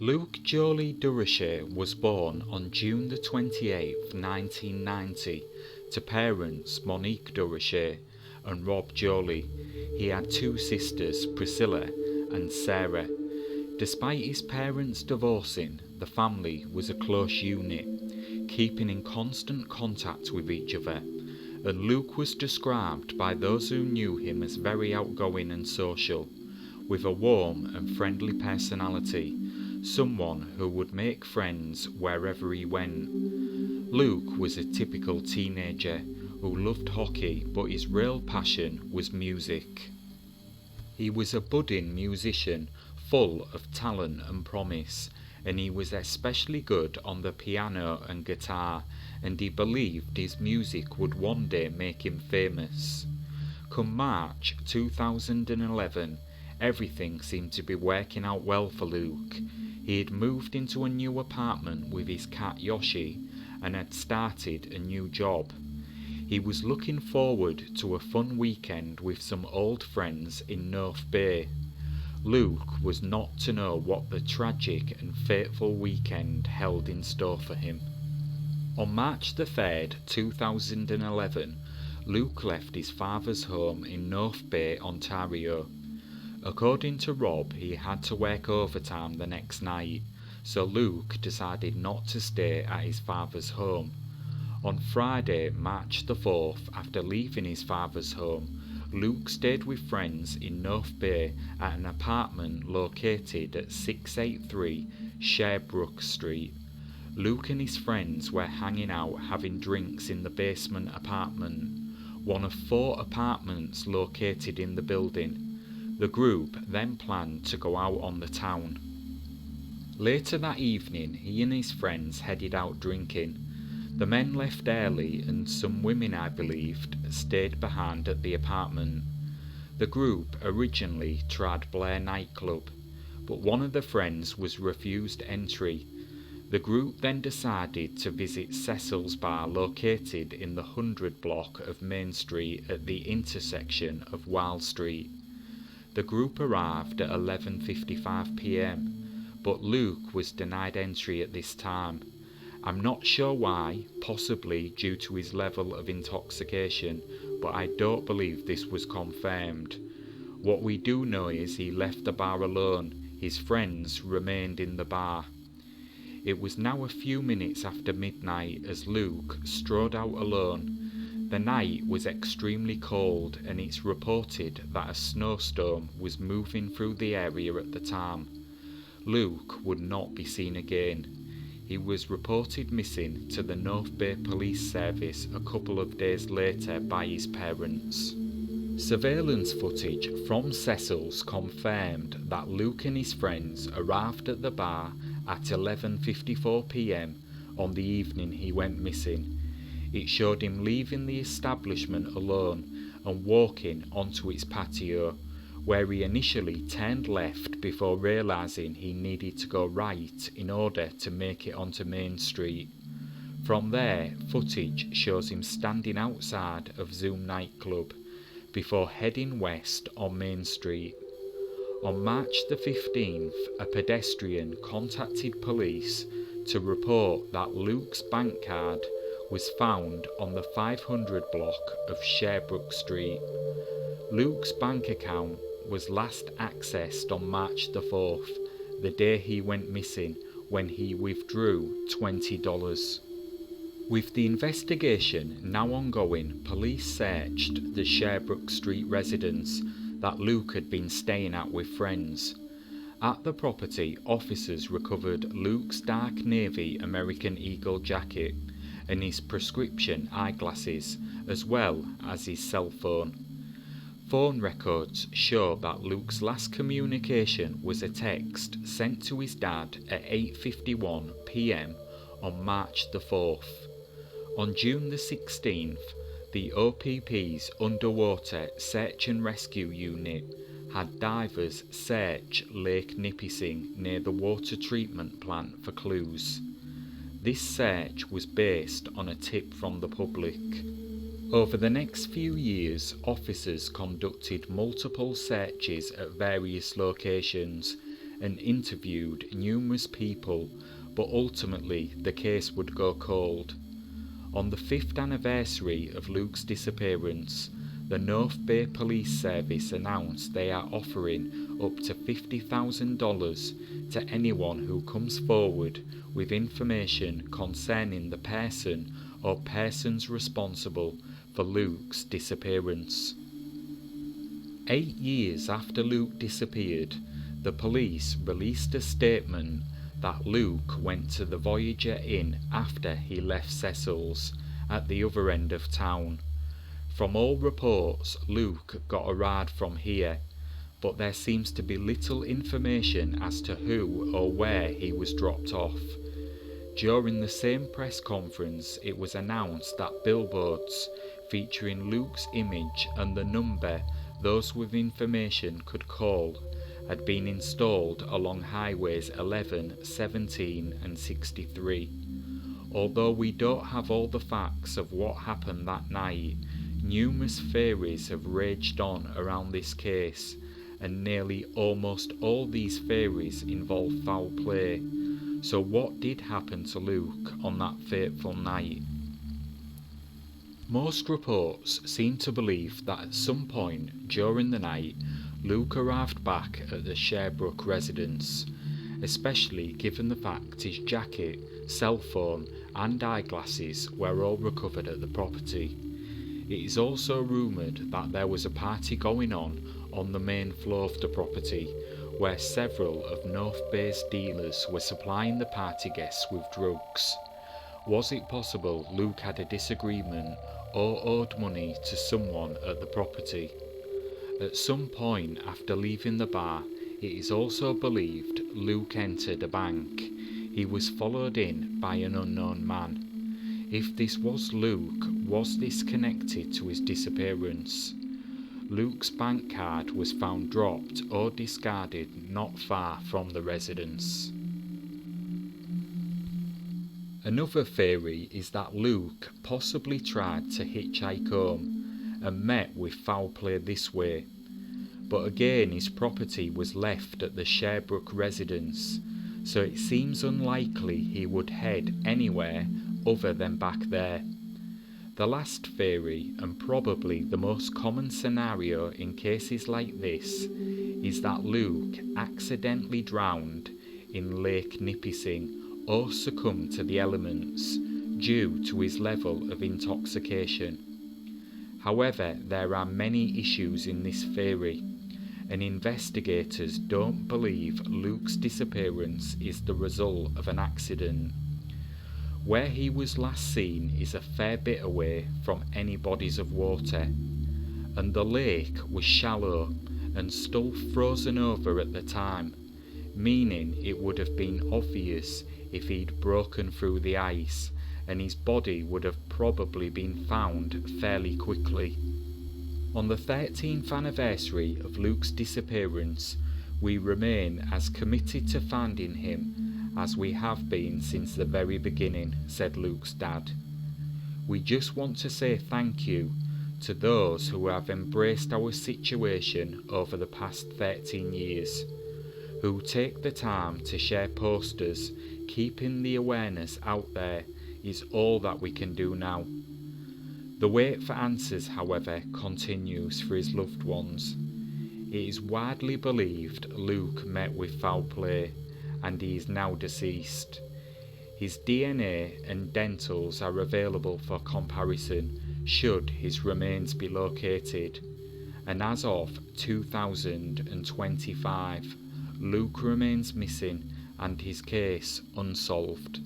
Luke Joly-Durocher was born on June the 28th, 1990, to parents Monique Durocher and Rob Joly. He had two sisters, Priscilla and Sarah. Despite his parents divorcing, the family was a close unit, keeping in constant contact with each other, and Luke was described by those who knew him as very outgoing and social, with a warm and friendly personality, someone who would make friends wherever he went. Luke was a typical teenager who loved hockey, but his real passion was music. He was a budding musician, full of talent and promise, and he was especially good on the piano and guitar, and he believed his music would one day make him famous. Come March 2011, everything seemed to be working out well for Luke. He had moved into a new apartment with his cat Yoshi and had started a new job. He was looking forward to a fun weekend with some old friends in North Bay. Luke was not to know what the tragic and fateful weekend held in store for him. On March the 3rd, 2011, Luke left his father's home in North Bay, Ontario. According to Rob, he had to work overtime the next night, so Luke decided not to stay at his father's home. On Friday, March the 4th, after leaving his father's home, Luke stayed with friends in North Bay at an apartment located at 683 Sherbrooke Street. Luke and his friends were hanging out having drinks in the basement apartment, one of 4 apartments located in the building. The group then planned to go out on the town. Later that evening, he and his friends headed out drinking. The men left early and some women, I believed, stayed behind at the apartment. The group originally tried Blair nightclub, but one of the friends was refused entry. The group then decided to visit Cecil's bar located in the 100 block of Main Street at the intersection of Wyld Street. The group arrived at 11:55 p.m, but Luke was denied entry at this time. I'm not sure why, possibly due to his level of intoxication, but I don't believe this was confirmed. What we do know is he left the bar alone. His friends remained in the bar. It was now a few minutes after midnight as Luke strode out alone. The night was extremely cold, and it's reported that a snowstorm was moving through the area at the time. Luke would not be seen again. He was reported missing to the North Bay Police Service a couple of days later by his parents. Surveillance footage from Cecil's confirmed that Luke and his friends arrived at the bar at 11:54 p.m. on the evening he went missing. It showed him leaving the establishment alone and walking onto its patio, where he initially turned left before realising he needed to go right in order to make it onto Main Street. From there, footage shows him standing outside of Zoom nightclub before heading west on Main Street. On March the 15th, a pedestrian contacted police to report that Luke's bank card was found on the 500 block of Sherbrooke Street. Luke's bank account was last accessed on March the 4th, the day he went missing, when he withdrew $20. With the investigation now ongoing, police searched the Sherbrooke Street residence that Luke had been staying at with friends. At the property, officers recovered Luke's dark navy American Eagle jacket and his prescription eyeglasses, as well as his cell phone. Phone records show that Luke's last communication was a text sent to his dad at 8:51 p.m. on March the 4th. On June the 16th, the OPP's Underwater Search and Rescue Unit had divers search Lake Nipissing near the water treatment plant for clues. This search was based on a tip from the public. Over the next few years, officers conducted multiple searches at various locations, and interviewed numerous people, but ultimately the case would go cold. On the 5th anniversary of Luke's disappearance, the North Bay Police Service announced they are offering up to $50,000 to anyone who comes forward with information concerning the person or persons responsible for Luke's disappearance. 8 years after Luke disappeared, the police released a statement that Luke went to the Voyager Inn after he left Cecil's at the other end of town. From all reports, Luke got a ride from here, but there seems to be little information as to who or where he was dropped off. During the same press conference, it was announced that billboards featuring Luke's image and the number those with information could call had been installed along highways 11, 17 and 63. Although we don't have all the facts of what happened that night, numerous theories have raged on around this case, and nearly almost all these theories involve foul play. So what did happen to Luke on that fateful night? Most reports seem to believe that at some point during the night, Luke arrived back at the Sherbrooke residence, especially given the fact his jacket, cell phone and eyeglasses were all recovered at the property. It is also rumoured that there was a party going on the main floor of the property, where several of North Bay's dealers were supplying the party guests with drugs. Was it possible Luke had a disagreement or owed money to someone at the property? At some point after leaving the bar, it is also believed Luke entered a bank. He was followed in by an unknown man. If this was Luke, was this connected to his disappearance? Luke's bank card was found dropped or discarded not far from the residence. Another theory is that Luke possibly tried to hitchhike home and met with foul play this way, but again his property was left at the Sherbrooke residence, so it seems unlikely he would head anywhere other than back there. The last theory, and probably the most common scenario in cases like this, is that Luke accidentally drowned in Lake Nipissing or succumbed to the elements due to his level of intoxication. However, there are many issues in this theory, and investigators don't believe Luke's disappearance is the result of an accident. Where he was last seen is a fair bit away from any bodies of water, and the lake was shallow and still frozen over at the time, meaning it would have been obvious if he'd broken through the ice, and his body would have probably been found fairly quickly. On the 13th anniversary of Luke's disappearance, we remain as committed to finding him as we have been since the very beginning, said Luke's dad. We just want to say thank you to those who have embraced our situation over the past 13 years, who take the time to share posters. Keeping the awareness out there is all that we can do now. The wait for answers, however, continues for his loved ones. It is widely believed Luke met with foul play, and he is now deceased. His DNA and dentals are available for comparison should his remains be located, and as of 2025, Luke remains missing and his case unsolved.